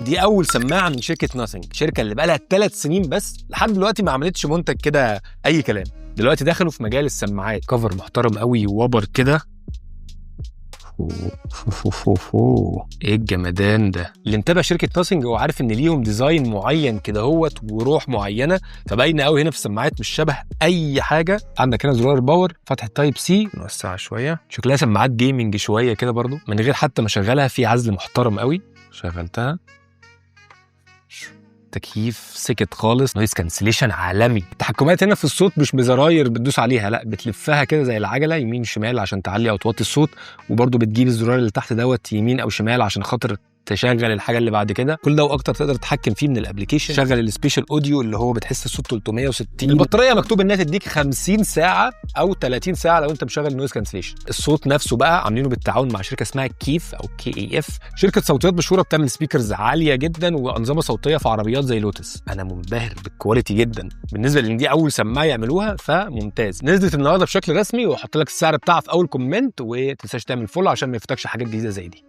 دي اول سماعه من شركه ناثينج، شركه اللي بقى لها 3 سنين بس لحد دلوقتي ما عملتش منتج كده اي كلام. دلوقتي دخلوا في مجال السماعات، كفر محترم قوي ووبر كده. ايه الجمدان ده. اللي متابع شركه ناثينج هو عارف ان ليهم ديزاين معين كده هوت وروح معينه، فباينه قوي هنا في السماعات مش شبه اي حاجه. عندك هنا زرار الباور، فتحه تايب سي، نوسعها شويه، شكلها سماعات جيمنج شويه كده برضو من غير حتى ما اشغلها. في عزل محترم قوي، شغلتها، تكييف سكت خالص، نويز كانسليشن عالمي. التحكمات هنا في الصوت مش بزراير بتدوس عليها، لا بتلفها كده زي العجله يمين شمال عشان تعلي او توطي الصوت، وبرده بتجيب الزرار اللي تحت دوت يمين او شمال عشان خاطر تشغل الحاجه اللي بعد كده. كل ده واكتر تقدر تتحكم فيه من الابلكيشن. شغل السبيشال اوديو اللي هو بتحس الصوت 360. البطاريه مكتوب انها تديك 50 ساعه او 30 ساعه لو انت مشغل نويز كانسليشن. الصوت نفسه بقى عاملينه بالتعاون مع شركه اسمها كيف او KEF، شركه صوتيات مشهوره بتعمل سبيكرز عاليه جدا وانظمه صوتيه في عربيات زي لوتس. انا منبهر بالكواليتي جدا، بالنسبه لان دي اول سماعه يعملوها فممتاز. نزلت النهارده بشكل رسمي، وهحط لك السعر بتاعها في اول كومنت، وتنساش تعمل فولو عشان ما يفوتكش حاجات جديده زي دي.